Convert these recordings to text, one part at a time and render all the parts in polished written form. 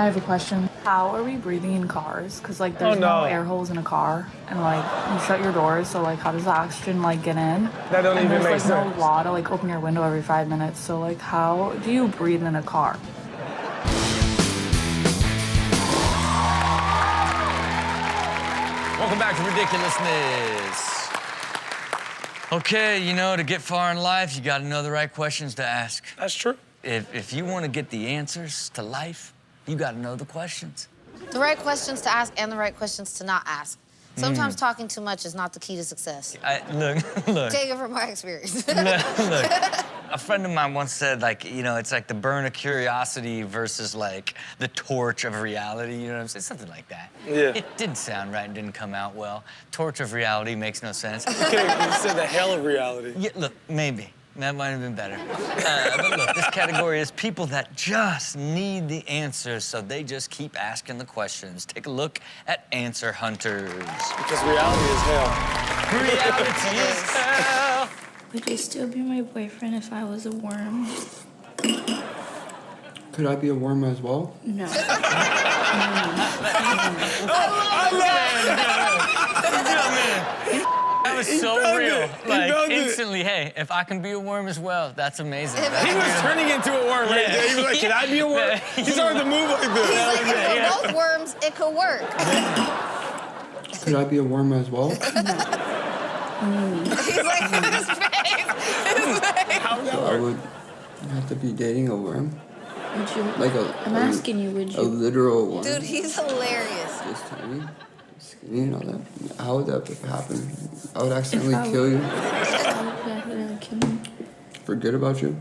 I have a question. How are we breathing in cars? Because, like, there's no air holes in a car. And, like, you shut your doors, so, like, how does the oxygen, like, get in? That don't even make sense. There's, like, no law to, like, open your window every 5 minutes. So, like, how do you breathe in a car? Welcome back to Ridiculousness. Okay, you know, to get far in life, you gotta know the right questions to ask. That's true. If you want to get the answers to life, you got to know the questions. The right questions to ask and the right questions to not ask. Sometimes talking too much is not the key to success. Look. Take it from my experience. look. A friend of mine once said, like, you know, it's like the burn of curiosity versus, like, the torch of reality, you know what I'm saying? Something like that. Yeah. It didn't sound right and didn't come out well. Torch of reality makes no sense. You said the hell of reality. Yeah, look, maybe. That might have been better. But look, this category is people that just need the answers, so they just keep asking the questions. Take a look at answer hunters. Because reality is hell. Reality is hell. Would you still be my boyfriend if I was a worm? Could I be a worm as well? No. That was so real. Like, felt it. instantly, hey, if I can be a worm as well, that's amazing. He was turning into a worm right there. He was like, can I be a worm? He started to move like this. He's like, if we're both worms, it could work. Could I be a worm as well? He's like, his face. How would that So I work? would have to be dating a worm? Would you? Like I'm asking you, would a you? literal one? Dude, he's hilarious. Just tiny, skinny, and all that. How would that happen? I would accidentally If I kill you, forget about you.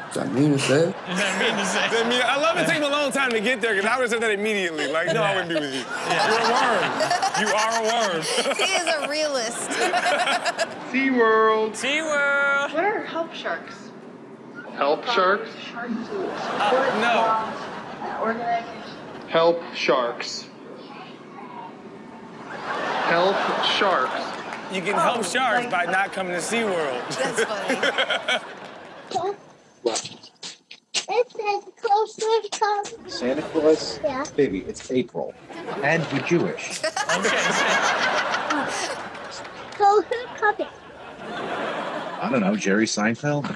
Is that mean to say? I mean, I love it taking a long time to get there, because I would have said that immediately. Like, no, I wouldn't be with you. You're a worm. You are a worm. He is a realist. SeaWorld. SeaWorld. What are help sharks? Help sharks? No. Organization. Help sharks. Help sharks. You can help sharks by not coming to SeaWorld. That's funny. It says Christmas come. Santa Claus? Yeah. Baby, it's April. And you're Jewish. So who's coming? I don't know, Jerry Seinfeld? Oh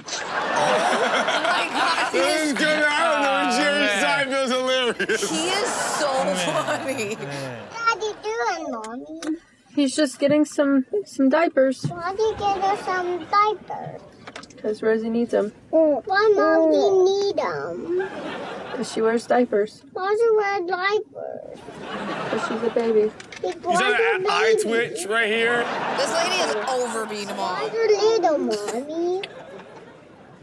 my God, This is good. I don't know. Jerry Seinfeld's hilarious. he is so funny. What are you doing, Mommy? He's just getting some diapers Why do you get her some diapers? because Rosie needs them. Why Mom you need them? Because she wears diapers. Why do you wear diapers? Because she's a baby. You saw that eye twitch right here? This lady is over being a Why mom. do little Mommy?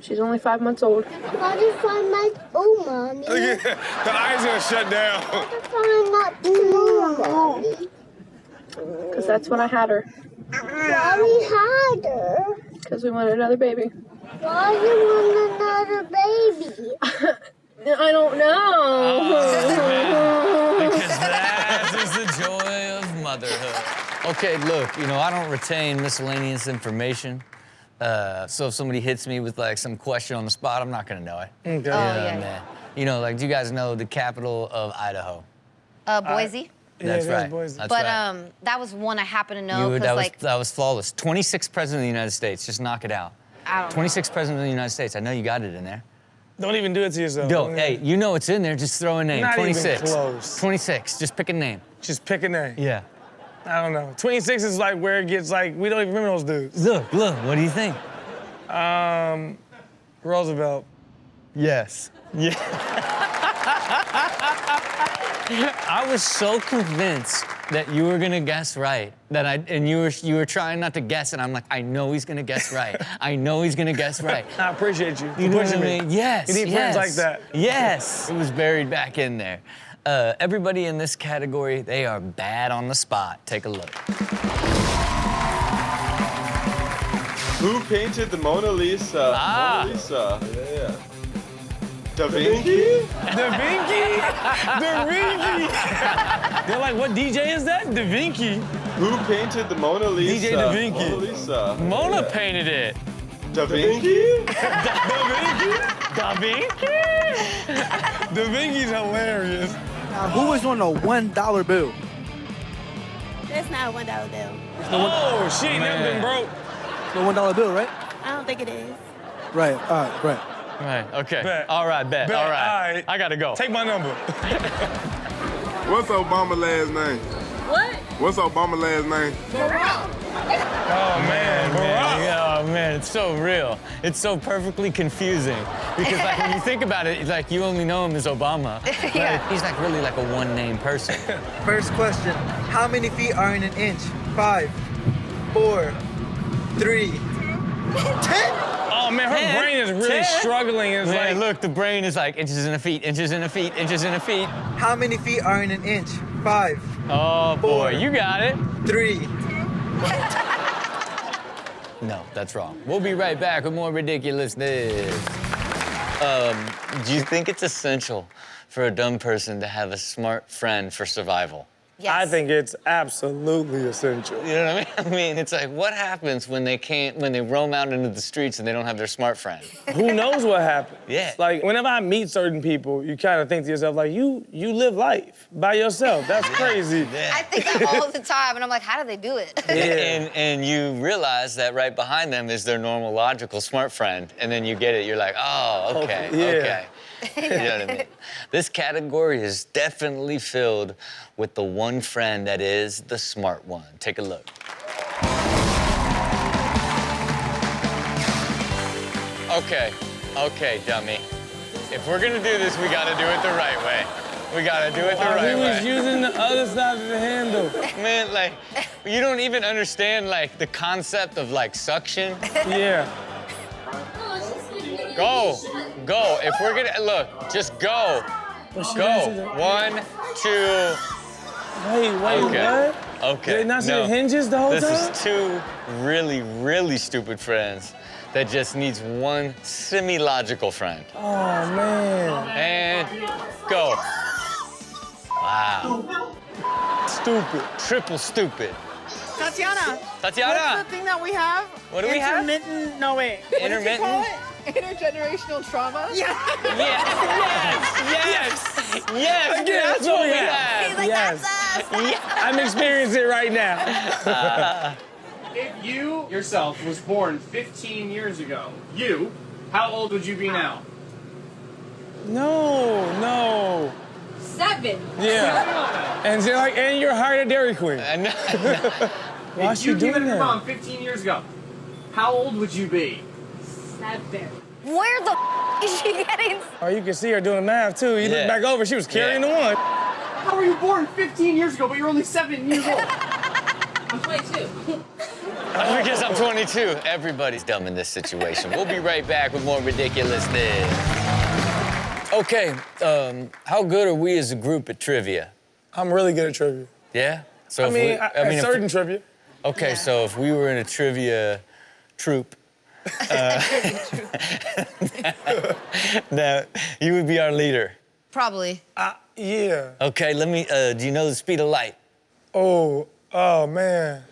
She's only 5 months old. Why do you find my old Mommy? Look at the eyes gonna shut down. Why do you find not small Mommy? Because that's when I had her. Why we had her? Because we wanted another baby. Why you want another baby? I don't know. Because that is the joy of motherhood. Okay, look, you know, I don't retain miscellaneous information. So if somebody hits me with, like, some question on the spot, I'm not gonna know it. Okay. Man. You know, like, do you guys know the capital of Idaho? Boise. That's Yeah, right. boys. That's But right. that was one I happen to know That because, was, like, that was flawless. 26th president of the United States. Just knock it out. I don't know. 26th president of the United States. I know you got it in there. Don't even do it to yourself. Yo, hey, you know it's in there. Just throw a name. Not even 26. close. 26. Just pick a name. Just pick a name. Yeah. I don't know. 26 is like where it gets like, we don't even remember those dudes. Look. What do you think? Roosevelt. Yes. Yeah. I was so convinced that you were gonna guess right, and you were trying not to guess, and I'm like, I know he's gonna guess right. I know he's gonna guess right. I appreciate you for You know pushing what I me. mean? Yes. You need friends like that. Yes. It was buried back in there. Everybody in this category, they are bad on the spot. Take a look. Who painted the Mona Lisa? Ah. Mona Lisa. Yeah. Da Vinci? Da Vinci? Da Vinci? They're like, what DJ is that? Da Vinci. Who painted the Mona Lisa? DJ Da Vinci. Mona Lisa. Mona painted it. Da Vinci? Da Vinci's hilarious. Who was on a $1 bill? That's not a $1 bill. Oh, shit, never been broke. The $1 bill, right? I don't think it is. Right, all right, right. Right, okay. Bet. All right, bet. All right. I gotta go. Take my number. What's Obama's last name? What? What's Obama's last name? Oh, man, Barack. Oh, man, it's so real. It's so perfectly confusing. Because, like, when you think about it, it's like you only know him as Obama. Yeah. Like, he's, like, really like a one-name person. First question, how many feet are in an inch? 5, 4, 3, 10? Oh, man, her brain is really struggling. It's Man, like, look, the brain is like inches in a feet, inches in a feet, inches in a feet. How many feet are in an inch? 5, Oh, boy, 4, you got it. 3. No, that's wrong. We'll be right back with more Ridiculousness. Do you think it's essential for a dumb person to have a smart friend for survival? Yes. I think it's absolutely essential. You know what I mean? I mean, it's like, what happens when they roam out into the streets and they don't have their smart friend? Who knows what happens? Yeah. Like, whenever I meet certain people, you kind of think to yourself, like, you live life by yourself. That's crazy. Yeah. I think that all the time, and I'm like, how do they do it? Yeah. And you realize that right behind them is their normal, logical, smart friend. And then you get it, you're like, oh, okay, Yeah. okay. You know what I mean? This category is definitely filled with the one friend that is the smart one. Take a look. Okay, dummy. If we're gonna do this, we gotta do it the right way. We gotta do it the right way. He was using the other side of the handle. Man, like, you don't even understand, like, the concept of, like, suction. Yeah. Go. If we're gonna, look, just go. Go. 1, 2. Wait, Okay. what? Okay. Did they not see the hinges the whole time? This is two really, really stupid friends that just needs one semi-logical friend. Oh, man. And go. Wow. Stupid. Triple stupid. Tatiana. Tatiana. What's the thing that we have? What do we have? Intermittent, no wait. What did you Intermittent? call it? Intergenerational trauma? Yeah. Yes. Again, That's what we have. He's like, Yes. that's us. I'm experiencing it right now. If you yourself was born 15 years ago, how old would you be now? No. 7. Yeah. And they're like, and you're hired at Dairy Queen. I know. Why is If she you doing given your that? mom 15 years ago, how old would you be? 7. Where the is she getting? Oh, you can see her doing the math, too. You look Yeah. back over, she was carrying the one. How were you born 15 years ago, but you're only 7 years old? I'm 22. Because I'm 22. Everybody's dumb in this situation. We'll be right back with more Ridiculousness. Okay, how good are we as a group at trivia? I'm really good at trivia. Yeah? So I mean, at certain trivia. Okay, so if we were in a trivia troupe, now you would be our leader. Probably. Yeah. Okay, let me, do you know the speed of light? Oh, man.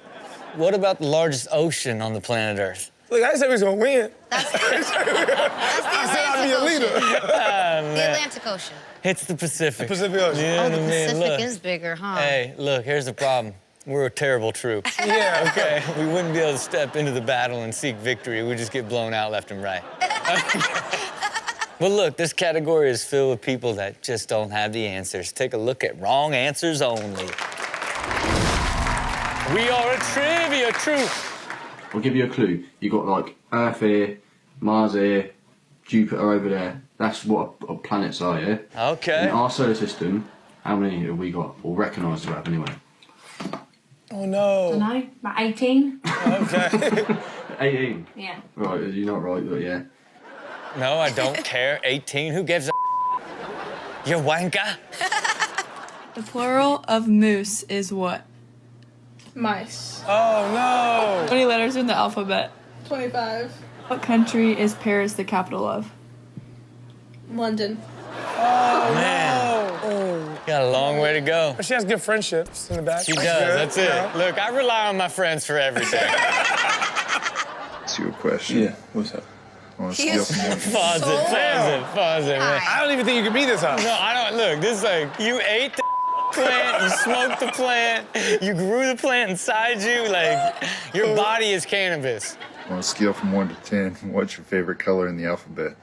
What about the largest ocean on the planet Earth? Look, I said we was gonna win. That's the I said I'd be a leader. The Atlantic Ocean. It's the Pacific. Pacific Ocean. You know Oh, what the I mean? Pacific Look. is bigger, huh? Hey, look, here's the problem. We're a terrible troop. Yeah. Okay, we wouldn't be able to step into the battle and seek victory. We'd just get blown out left and right. Well, look, this category is filled with people that just don't have the answers. Take a look at wrong answers only. We are a trivia troop. I'll give you a clue. You got like Earth here, Mars here, Jupiter over there. That's what our planets are, yeah? Okay. In our solar system, how many have we got, or recognised to have anyway? Oh, no. I know, about 18. Okay. 18? Yeah. Right, you're not right, but yeah. No, I don't care. 18, who gives a You wanker? The plural of moose is what? Mice. Oh, no. How many letters in the alphabet? 25. What country is Paris the capital of? London. Oh, Man. no. Got a long way to go. But she has good friendships in the back. She does, good. that's it. Look, I rely on my friends for everything. So your question. Yeah, what's up? On a scale from 1 to 10. Pause it, man. I don't even think you can be this high. No, I don't. Look, this is like, you ate the plant, you smoked the plant, you grew the plant inside you. Like, your body is cannabis. On a scale from 1 to 10, what's your favorite color in the alphabet?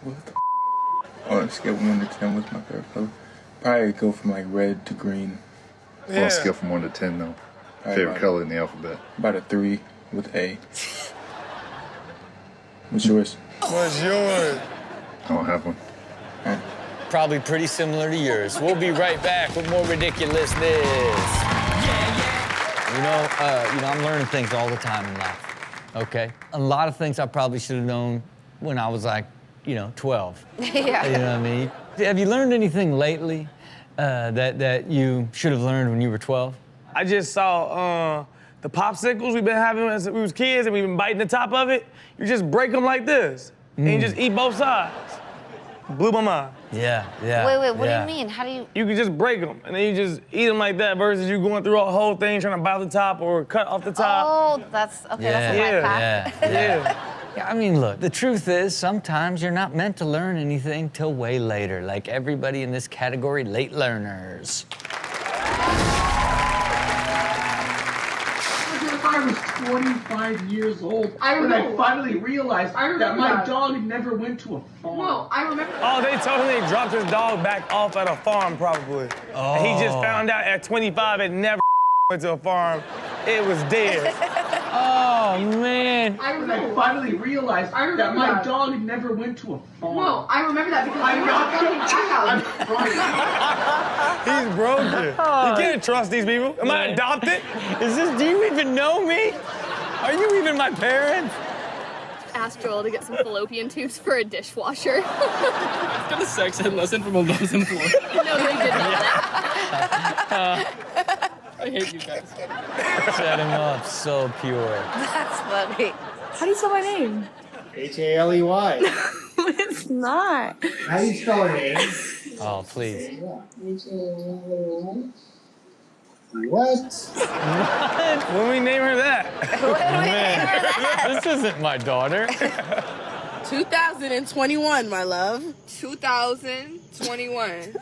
What the On a scale from 1 to 10, what's my favorite color? Probably go from like red to green. On a scale from 1 to 10, though. Favorite color in the alphabet? About a 3 with A. What's yours? What's yours? I don't have one. Probably pretty similar to yours. We'll be right back with more ridiculousness. You know, I'm learning things all the time in life, okay? A lot of things I probably should have known when I was like, 12. Yeah. You know what I mean? Have you learned anything lately that you should have learned when you were 12? I just saw the popsicles we've been having as we was kids and we've been biting the top of it. You just break them like this and you just eat both sides. Blew my mind. Yeah. Wait, what do you mean? How do you? You can just break them and then you just eat them like that versus you going through a whole thing trying to bite the top or cut off the top. Oh, that's okay. That's a life hack. Yeah, I mean, look, the truth is sometimes you're not meant to learn anything till way later, like everybody in this category, late learners. I was 25 years old when I finally realized that my dog never went to a farm. No, I remember. Oh, they told him they dropped his dog back off at a farm probably. Oh. And he just found out at 25 it never went to a farm. It was dead. Oh, man. When I finally realized that my dog never went to a farm. No, I remember that because I'm not He's broken. You can't trust these people. Am I adopted? Do you even know me? Are you even my parents? Asked Joel to get some fallopian tubes for a dishwasher. Got a sex ed lesson from a Lowe's employee. No, they did not. I hate you guys. Set him up so pure. That's funny. How do you spell my name? H-A-L-E-Y. It's not. How do you spell her name? Oh, please. What? When we name her that? Man, this isn't my daughter. 2021, my love. 2021.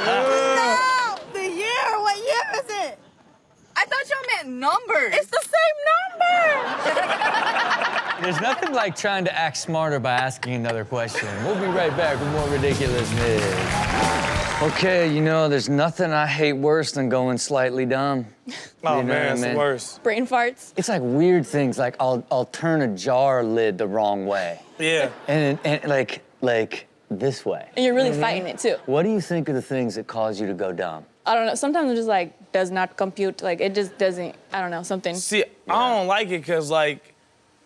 No! The year! What year is it? I thought y'all meant numbers. It's the same number! There's nothing like trying to act smarter by asking another question. We'll be right back with more ridiculousness. Okay, there's nothing I hate worse than going slightly dumb. Oh, man, it's the worst. Brain farts. It's like weird things, like I'll turn a jar lid the wrong way. Yeah. And like this way. And you're really fighting it, too. What do you think are the things that cause you to go dumb? I don't know. Sometimes it just, does not compute. It just doesn't, I don't know, something. See, I don't like it because,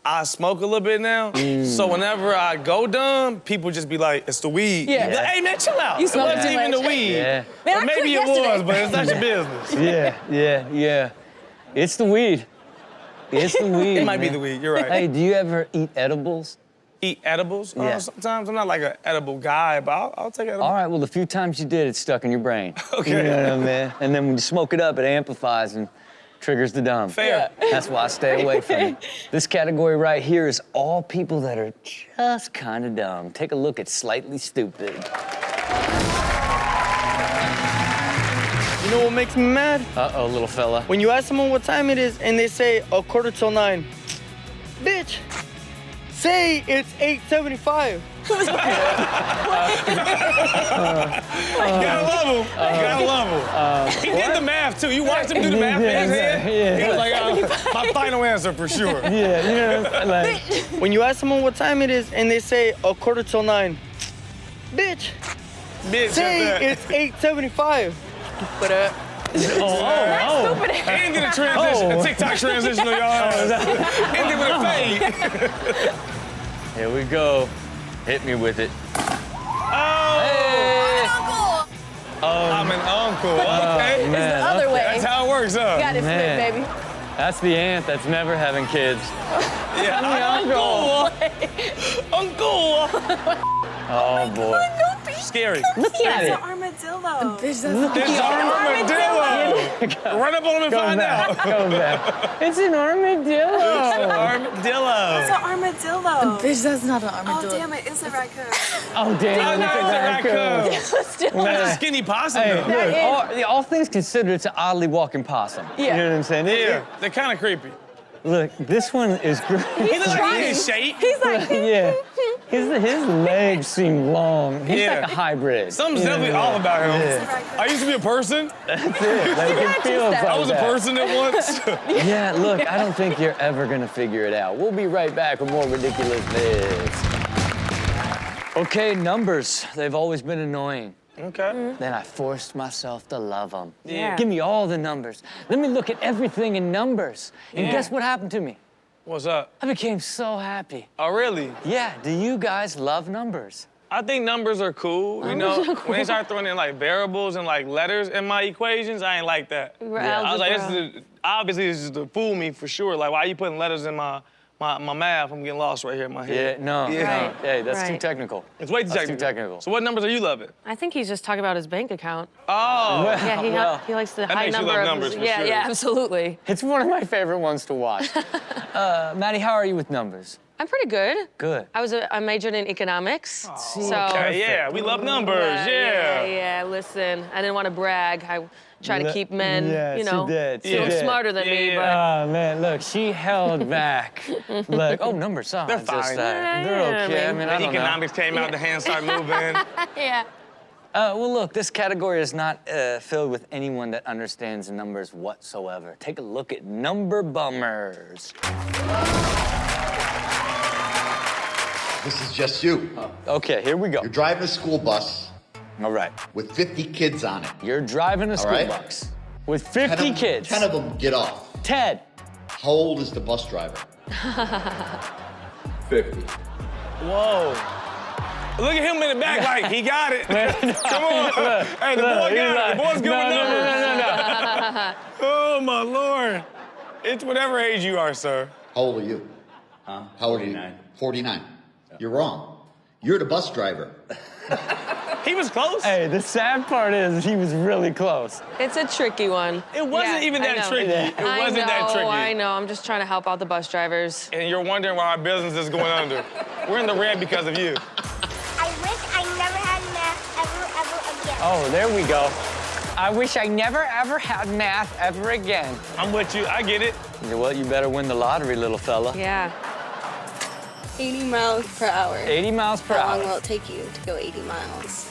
I smoke a little bit now. So whenever I go dumb, people just be like, it's the weed. Yeah. Like, hey, man, chill out. You It smoke wasn't too even much. the weed. Yeah. Man, Or I maybe quit it was, yesterday. but it's not your business. Yeah. It's the weed. It's the weed. It might be man. the weed, you're right. Hey, do you ever eat edibles? Eat edibles? Yeah. Sometimes I'm not like an edible guy, but I'll take edibles. All right, well, the few times you did, it's stuck in your brain. Okay. You know what I mean? And then when you smoke it up, it amplifies and triggers the dumb. Fair. That's why I stay away from it. This category right here is all people that are just kind of dumb. Take a look at Slightly Stupid. You know what makes me mad? Uh-oh, little fella. When you ask someone what time it is and they say 9:15. Bitch, say it's 8:75. You gotta love him. You gotta love him. He did the math, too. You watched him do the math in his head? Yeah. He was like, my final answer for sure. Yeah, When you ask someone what time it is and they say 9:15. Bitch, say it's 8:75. Stupid. And did a transition, a TikTok transition on y'all. Ended with a fade. Here we go. Hit me with it. Oh! Hey. I'm an uncle. Okay. Man, It's the other way. That's how it works, huh? Got it Man. split, baby. That's the aunt that's never having kids. Yeah, uncle. Uncle. Oh, boy. Don't be Scary. Look at it. It's an armadillo. It's an armadillo. Run up on him and find out. Go back. It's an armadillo. It's an armadillo. It's an armadillo. Bitch, that's not an armadillo. Oh, damn it. It's a raccoon. Oh, damn. It's a raccoon. That's a skinny possum, Hey, though. look, all things considered, it's an oddly walking possum. Yeah. You know what I'm saying? Yeah, they're kind of creepy. Look, this one is great. He looks like he's in shape. He's like, Yeah. His legs seem long. He's like a hybrid. Something's definitely all about him. Yeah. I used to be a person. That's it. Like, it feels like I was a that. person at once. Yeah, look, I don't think you're ever gonna figure it out. We'll be right back with more Ridiculousness. Okay, numbers. They've always been annoying. Okay. Then I forced myself to love them. Yeah. Give me all the numbers. Let me look at everything in numbers. And guess what happened to me? What's up? I became so happy. Oh, really? Yeah, do you guys love numbers? I think numbers are cool. You know, when they start throwing in like variables and like letters in my equations, I ain't like that. Yeah. I was like, obviously this is to fool me for sure. Like, why are you putting letters in my math? I'm getting lost right here in my head. Yeah, no. Yeah. Hey, that's too technical. It's way too That's technical. too technical. So what numbers are you loving? I think he's just talking about his bank account. Oh. Yeah, he likes the that high makes you number love of numbers for yeah, sure. yeah, absolutely. It's one of my favorite ones to watch. Maddie, how are you with numbers? I'm pretty good. Good. I majored in economics. So Okay, yeah, we love numbers, yeah. Listen, I didn't want to brag. I try to keep men, you know, feel smarter than me. But Oh man, look, she held back. Like, oh, numbers, huh? They're fine. They're okay. I mean, I don't know. Economics came out, the hands started moving. yeah. Well, look, this category is not filled with anyone that understands numbers whatsoever. Take a look at number bummers. This is just you. Okay, here we go. You're driving a school bus. All right. With 50 kids on it. You're driving a school bus with 50 kids. 10 of them get off. Ted. How old is the bus driver? 50. Whoa. Look at him in the back like, he got it. Come on. Hey, the boy got it. The boy's good with numbers. No. Oh, my Lord. It's whatever age you are, sir. How old are you? Huh? How old are you? 49. You're wrong. You're the bus driver. He was close. Hey, the sad part is he was really close. It's a tricky one. It wasn't even that tricky. It wasn't that tricky. I know. I'm just trying to help out the bus drivers. And you're wondering why our business is going under. We're in the red because of you. I wish I never had math ever again. Oh, there we go. I wish I never, ever had math ever again. I'm with you. I get it. Well, you better win the lottery, little fella. Yeah. 80 miles per hour. 80 miles per hour. How long will it take you to go 80 miles?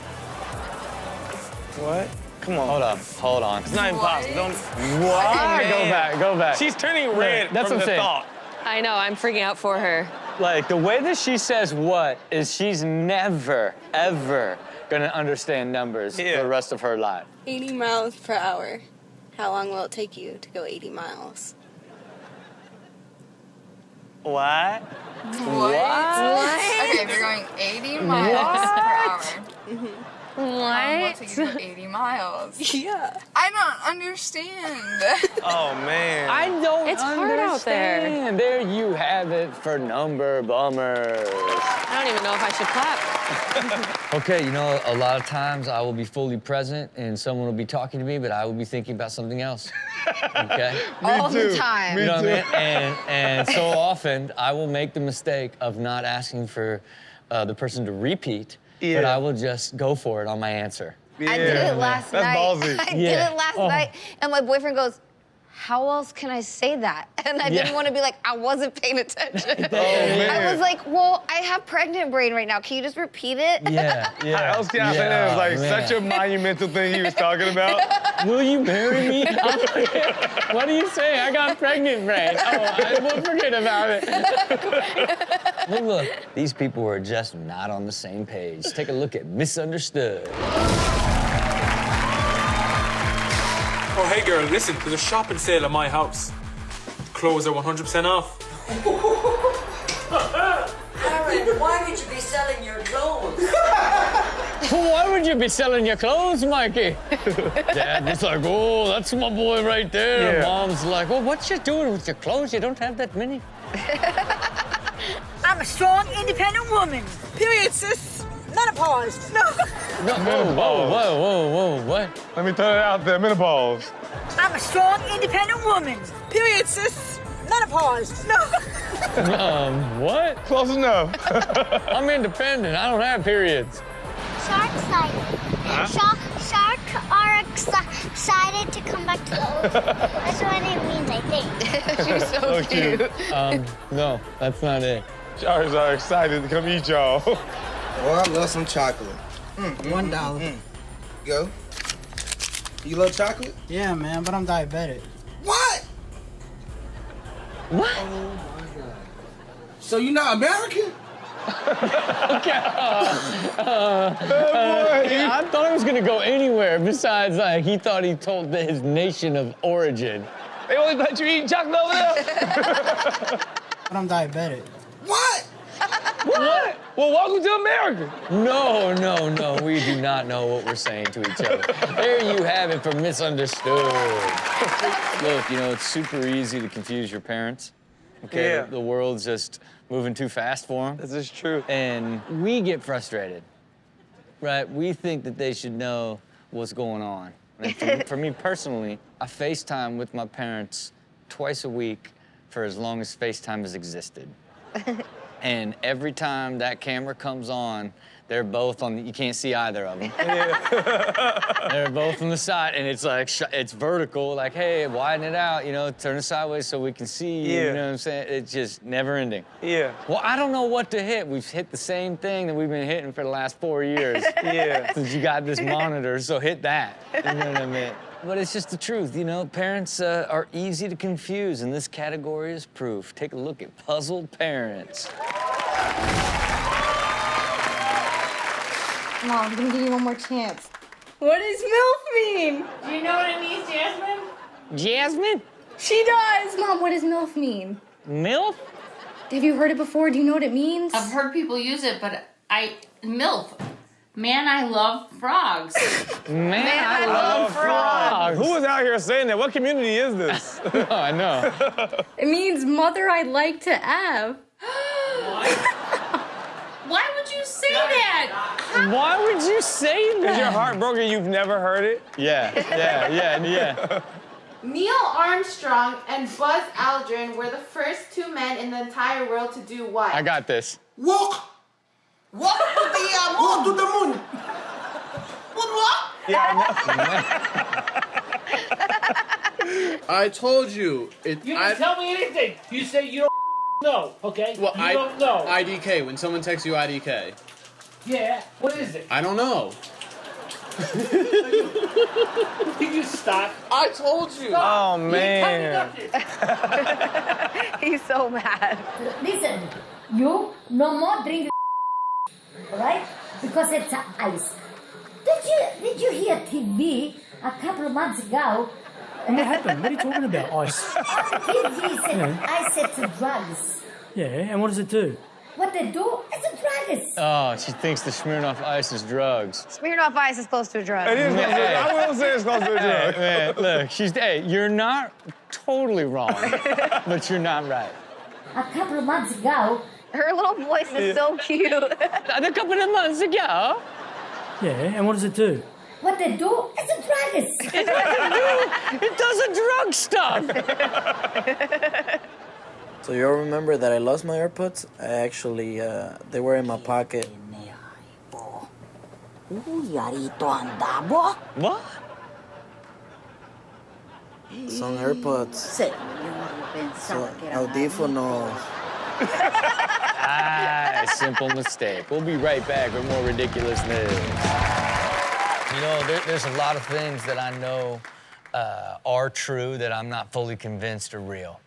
What? Come on. Hold on. It's not impossible. Don't. What? Go back. She's turning red That's from what the I'm saying. thought. I know. I'm freaking out for her. Like, the way that she says what is she's never, ever gonna understand numbers for the rest of her life. 80 miles per hour. How long will it take you to go 80 miles? What? Okay, they're going 80 miles per hour. What? Will take you 80 miles. Yeah. I don't understand. Oh, man. I don't It's hard out there. There you have it for number bummers. I don't even know if I should clap. Okay, you know, a lot of times I will be fully present and someone will be talking to me, but I will be thinking about something else. Okay? All the time. You know what I mean? And so often I will make the mistake of not asking for the person to repeat, but I will just go for it on my answer. I did it last night. That's ballsy. I did it last night, and my boyfriend goes, how else can I say that? And I didn't want to be like, I wasn't paying attention. I was like, well, I have pregnant brain right now. Can you just repeat it? How else can I say that? It was like such a monumental thing he was talking about. Will you marry me? What are you saying? I got pregnant brain. We'll forget about it. Well, look, these people were just not on the same page. Take a look at Misunderstood. Oh, hey girl, listen, there's a shopping sale at my house. Clothes are 100% off. Aaron, why would you be selling your clothes? Why would you be selling your clothes, Mikey? Dad was like, oh, that's my boy right there. Yeah. Mom's like, well, what you doing with your clothes? You don't have that many. I'm a strong, independent woman. Period, sis. Not a Menopause. No. No. Whoa, what? Let me throw it out there, menopause. I'm a strong, independent woman. Period, sis. Menopause. No. What? Close enough. I'm independent. I don't have periods. Sharks are excited to come back to the ocean. That's what it means, I think. She's so cute. No, that's not it. Sharks are excited to come eat y'all. Oh, I love some chocolate. $1. Go. You love chocolate? Yeah, man, but I'm diabetic. What? What? Oh my God. So you're not American? Okay. I thought it was gonna go anywhere besides, like, he thought he told his nation of origin. They only let you eat chocolate over there? But I'm diabetic. What? What? Well, welcome to America. No. We do not know what we're saying to each other. There you have it for misunderstood. Look, you know, it's super easy to confuse your parents. Okay, Yeah. the world's just moving too fast for them. This is true. And we get frustrated, right? We think that they should know what's going on. And for me personally, I FaceTime with my parents twice a week for as long as FaceTime has existed. And every time that camera comes on, they're both on, you can't see either of them. They're both on the side, and it's like, it's vertical, like, hey, widen it out, you know, turn it sideways so we can see you, you know what I'm saying? It's just never ending. Yeah. Well, I don't know what to hit. We've hit the same thing that we've been hitting for the last 4 years. Yeah. Since you got this monitor, so hit that, you know what I mean? But it's just the truth, you know? Parents are easy to confuse, and this category is proof. Take a look at puzzled parents. Come on, I'm gonna give you one more chance. What does MILF mean? Do you know what it means, Jasmine? Jasmine? She does! Mom, what does MILF mean? MILF? Have you heard it before? Do you know what it means? I've heard people use it, but MILF. Man, I love frogs. Man, I love frogs. Who was out here saying that? What community is this? No, I know. It means mother I'd like to have. Why would you say that? Why would you say that? Is your heart broken? You've never heard it? Yeah. Neil Armstrong and Buzz Aldrin were the first two men in the entire world to do what? I got this. Walk to the moon. What? I told you. You didn't tell me anything. You say you don't know, okay? Well, you don't know. IDK, when someone texts you IDK. Yeah, what is it? I don't know. Can you stop? I told you. Oh, man. He's so mad. Listen, you no more drink, alright? Because it's ice. Did you hear TV a couple of months ago? What happened? What are you talking about? Ice. TV said ice it's drugs. Yeah, and what does it do? What they do is a drugs. Oh, she thinks the Smirnoff Ice is drugs. Smirnoff Ice is close to a drug. It is close to I will say it's close to a drug. Man, look, you're not totally wrong, but you're not right. A couple of months ago. Her little voice is so cute. A couple of months ago. Yeah, and what does it do? What they do is a drugs. It does a drug stuff. So you all remember that I lost my AirPods? I actually, they were in my pocket. What? Son AirPods. So, audífonos. Simple mistake. We'll be right back with more ridiculousness. You know, there's a lot of things that I know are true that I'm not fully convinced are real.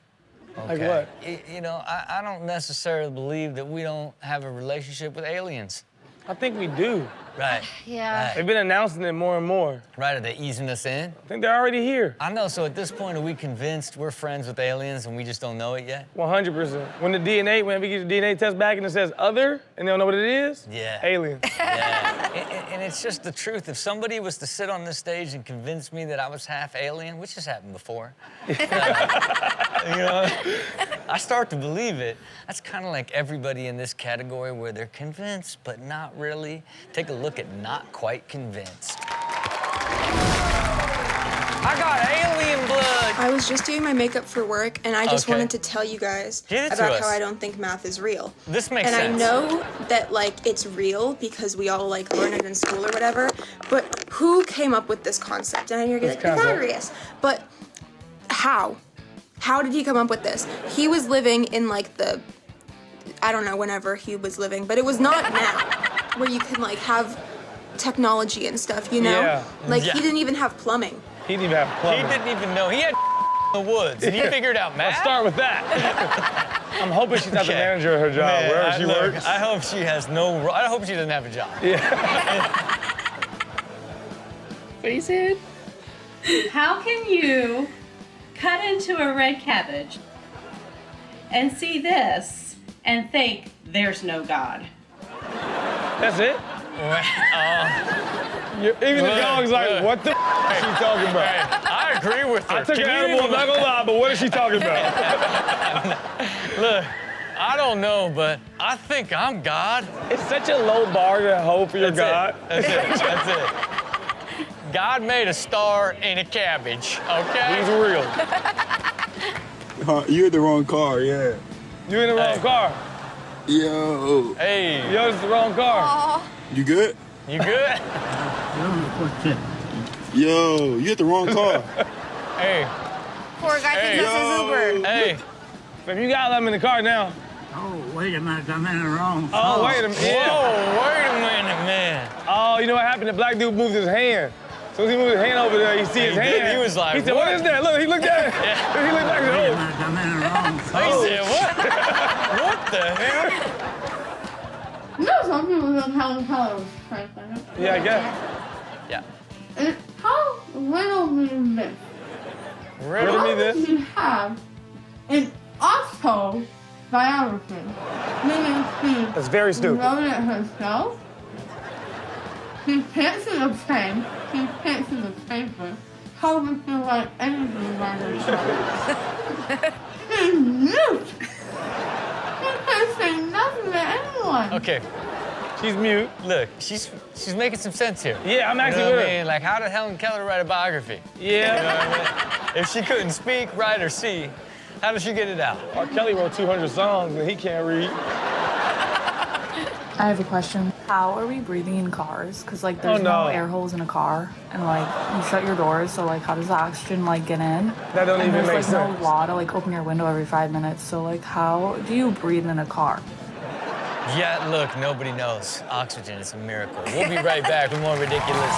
Okay? Like what? You know, I don't necessarily believe that we don't have a relationship with aliens. I think we do. Right. Yeah. They've been announcing it more and more. Right, are they easing us in? I think they're already here. I know, so at this point, are we convinced we're friends with aliens and we just don't know it yet? 100%. When we get the DNA test back and it says other, and they don't know what it is, yeah, alien. Yeah. And it's just the truth. If somebody was to sit on this stage and convince me that I was half alien, which has happened before, you know, I start to believe it. That's kind of like everybody in this category where they're convinced, but not really. Take a look at not quite convinced. I got alien blood. I was just doing my makeup for work, and I just wanted to tell you guys about how I don't think math is real. This makes sense. And I know that, like, it's real because we all, like, learn it in school or whatever, but who came up with this concept? And you're like, Pythagoras. But how? How did he come up with this? He was living in, like, I don't know, whenever he was living, but it was not now, where you can, like, have technology and stuff, you know? Yeah. Like, he didn't even have plumbing. He didn't even have plumbing. He didn't even know. He had in the woods, and he figured out math. Let's start with that. I'm hoping she's not the manager of her job, wherever she works. I hope she has I hope she doesn't have a job. Yeah. Face it. How can you cut into a red cabbage and see this and think there's no God? That's it? Even the dog's like, what the is she talking about? I agree with her. I took an animal, I'm not gonna lie, but what is she talking about? Look, I don't know, but I think I'm God. It's such a low bar to hope you're God. That's it. God made a star in a cabbage, okay? He's real. You're in the wrong car, yeah. You're in the wrong car. Yo. Hey. Yo, it's the wrong car. Aww. You good? You good? Yo, you at the wrong car. Hey. Poor guy thinks that's his Uber. Hey. If you got them in the car now. Oh, wait a minute, I'm in the wrong car. Oh, wait a minute. Whoa, wait a minute, man. Oh, you know what happened? The black dude moved his hand. So as he moved his hand over there, you see his hand. He was like, he said, what is that? Look, he looked at it. Yeah. He looked back and said, I'm in the wrong car. He said, what? What the hell? You know some people don't have colors, frankly. Yeah, I guess. Yeah. And how riddle me this? Riddle me this? You have an autobiography, meaning he That's very stupid. wrote it himself. He can't see the pen. He can't see the paper. How would you write anything by himself? He's mute. He can't say nothing to anyone. Okay. She's mute. Look, she's making some sense here. Yeah, I'm actually you know with what her. I mean? Like, how did Helen Keller write a biography? Yeah. You know what I mean? If she couldn't speak, write, or see, how did she get it out? R. Kelly wrote 200 songs and he can't read. I have a question. How are we breathing in cars? Because, like, there's no air holes in a car. And, like, you shut your doors, so, like, how does the oxygen, like, get in? That don't even make sense. sense. There's no law to, like, open your window every 5 minutes. So, like, how do you breathe in a car? Yeah, look, nobody knows. Oxygen is a miracle. We'll be right back with more Ridiculousness.